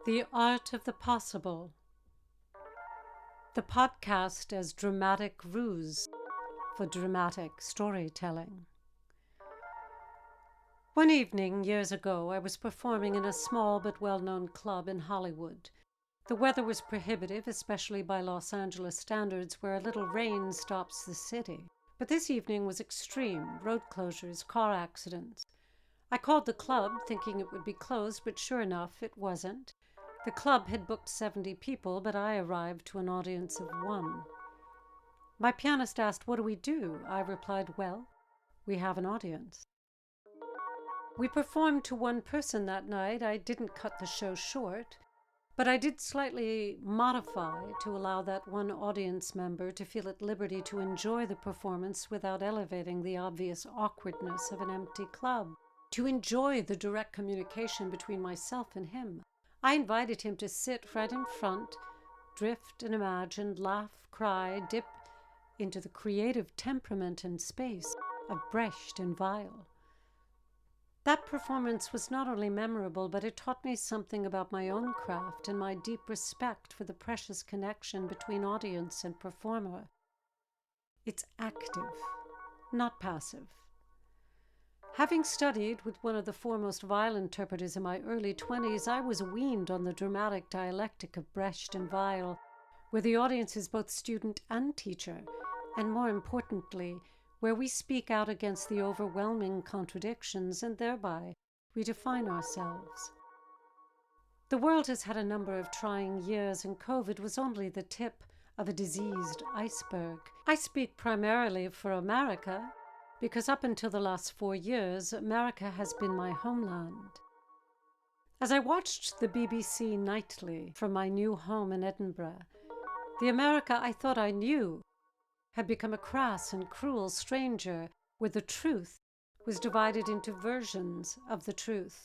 The Art of the Possible. The podcast as dramatic ruse for dramatic storytelling. One evening, years ago, I was performing in a small but well-known club in Hollywood. The weather was prohibitive, especially by Los Angeles standards, where a little rain stops the city. But this evening was extreme: road closures, car accidents. I called the club, thinking it would be closed, but sure enough, it wasn't. The club had booked 70 people, but I arrived to an audience of 1. My pianist asked, "What do we do?" I replied, "Well, we have an audience." We performed to 1 person that night. I didn't cut the show short, but I did slightly modify to allow that 1 audience member to feel at liberty to enjoy the performance without elevating the obvious awkwardness of an empty club, to enjoy the direct communication between myself and him. I invited him to sit right in front, drift and imagine, laugh, cry, dip into the creative temperament and space of Brecht and Weil. That performance was not only memorable, but it taught me something about my own craft and my deep respect for the precious connection between audience and performer. It's active, not passive. Having studied with one of the foremost Weil interpreters in my early 20s, I was weaned on the dramatic dialectic of Brecht and Weil, where the audience is both student and teacher, and more importantly, where we speak out against the overwhelming contradictions and thereby redefine ourselves. The world has had a number of trying years, and COVID was only the tip of a diseased iceberg. I speak primarily for America, because up until the last 4 years, America has been my homeland. As I watched the BBC nightly from my new home in Edinburgh, the America I thought I knew had become a crass and cruel stranger, where the truth was divided into versions of the truth,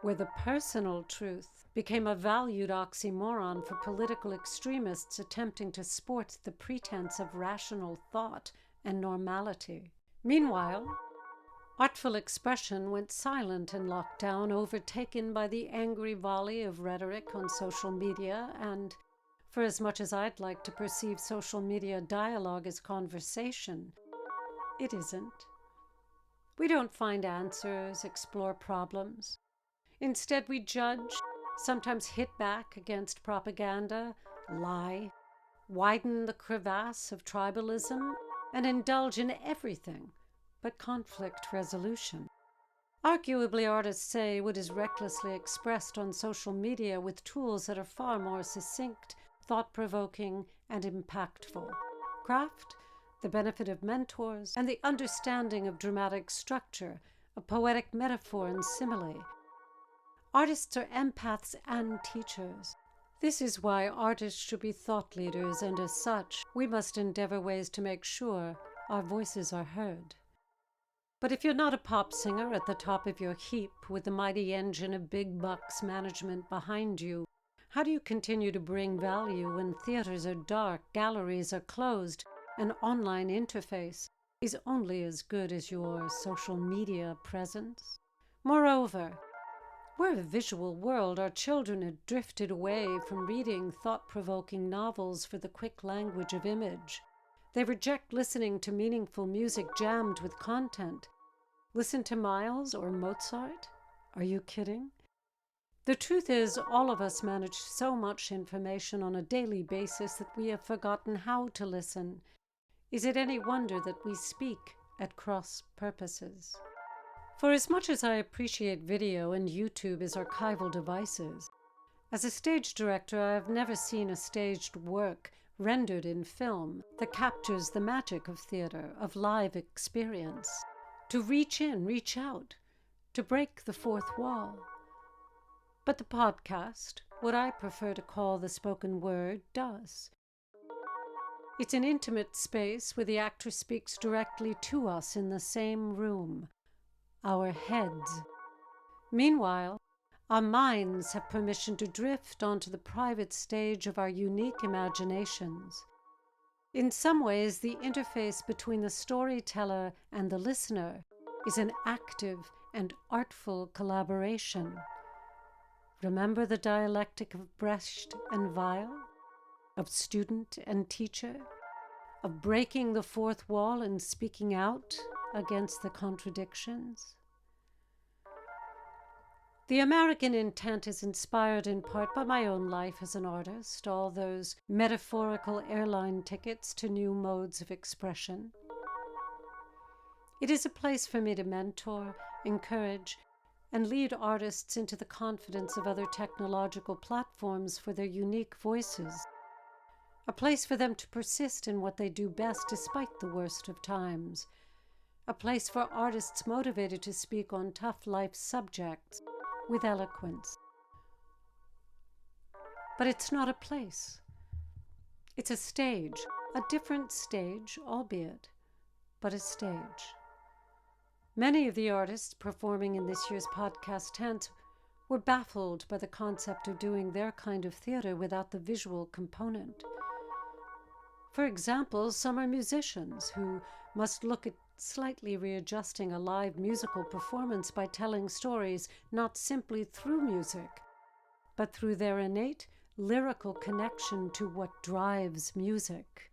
where the personal truth became a valued oxymoron for political extremists attempting to sport the pretense of rational thought and normality. Meanwhile, artful expression went silent in lockdown, overtaken by the angry volley of rhetoric on social media, and for as much as I'd like to perceive social media dialogue as conversation, it isn't. We don't find answers, explore problems. Instead, we judge, sometimes hit back against propaganda, lie, widen the crevasse of tribalism, and indulge in everything but conflict resolution. Arguably, artists say what is recklessly expressed on social media with tools that are far more succinct, thought-provoking, and impactful. Craft, the benefit of mentors, and the understanding of dramatic structure, of poetic metaphor and simile. Artists are empaths and teachers. This is why artists should be thought leaders, and as such, we must endeavor ways to make sure our voices are heard. But if you're not a pop singer at the top of your heap with the mighty engine of big bucks management behind you, how do you continue to bring value when theaters are dark, galleries are closed, and online interface is only as good as your social media presence? Moreover, we're a visual world. Our children are drifted away from reading thought-provoking novels for the quick language of image. They reject listening to meaningful music jammed with content. Listen to Miles or Mozart? Are you kidding? The truth is, all of us manage so much information on a daily basis that we have forgotten how to listen. Is it any wonder that we speak at cross purposes? For as much as I appreciate video and YouTube as archival devices, as a stage director, I have never seen a staged work rendered in film that captures the magic of theater, of live experience. To reach in, reach out, to break the fourth wall. But the podcast, what I prefer to call the spoken word, does. It's an intimate space where the actor speaks directly to us in the same room, our heads. Meanwhile, our minds have permission to drift onto the private stage of our unique imaginations. In some ways, the interface between the storyteller and the listener is an active and artful collaboration. Remember the dialectic of Brecht and Weil, of student and teacher, of breaking the fourth wall and speaking out against the contradictions? The American intent is inspired in part by my own life as an artist, all those metaphorical airline tickets to new modes of expression. It is a place for me to mentor, encourage, and lead artists into the confidence of other technological platforms for their unique voices. A place for them to persist in what they do best despite the worst of times. A place for artists motivated to speak on tough life subjects with eloquence. But it's not a place. It's a stage, a different stage, albeit, but a stage. Many of the artists performing in this year's podcast tent were baffled by the concept of doing their kind of theater without the visual component. For example, some are musicians who must look at slightly readjusting a live musical performance by telling stories not simply through music, but through their innate lyrical connection to what drives music.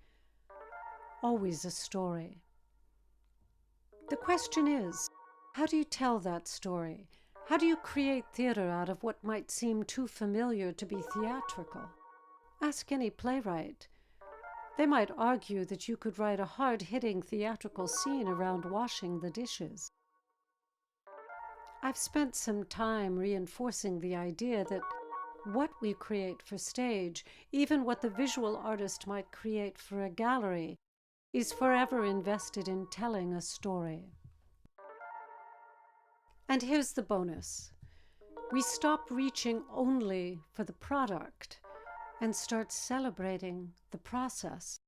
Always a story. The question is, how do you tell that story? How do you create theater out of what might seem too familiar to be theatrical? Ask any playwright. They might argue that you could write a hard-hitting theatrical scene around washing the dishes. I've spent some time reinforcing the idea that what we create for stage, even what the visual artist might create for a gallery, is forever invested in telling a story. And here's the bonus. We stop reaching only for the product and start celebrating the process.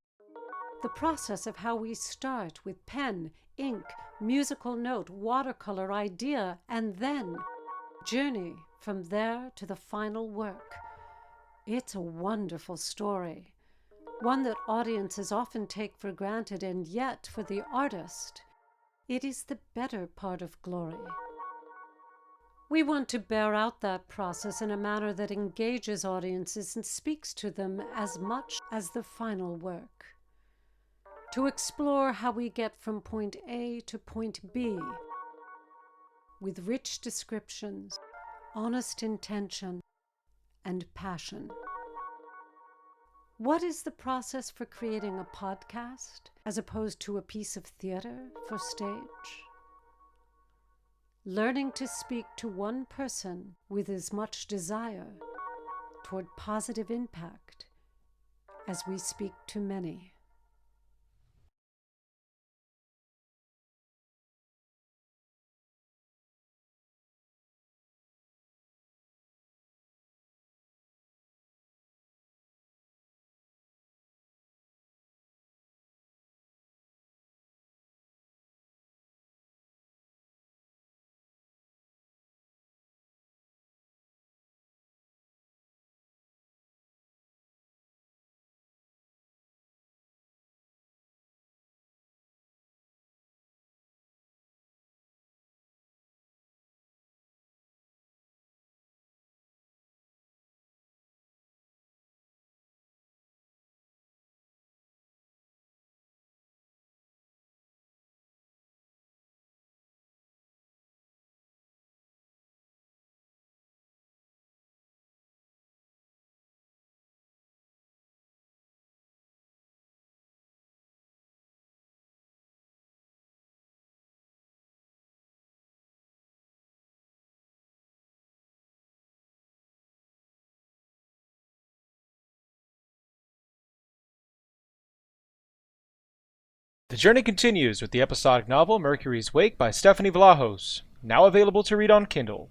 The process of how we start with pen, ink, musical note, watercolor, idea, and then journey from there to the final work. It's a wonderful story, one that audiences often take for granted, and yet for the artist, it is the better part of glory. We want to bear out that process in a manner that engages audiences and speaks to them as much as the final work. To explore how we get from point A to point B with rich descriptions, honest intention, and passion. What is the process for creating a podcast as opposed to a piece of theater for stage? Learning to speak to one person with as much desire toward positive impact as we speak to many. The journey continues with the episodic novel Mercury's Wake by Stephanie Vlahos, now available to read on Kindle.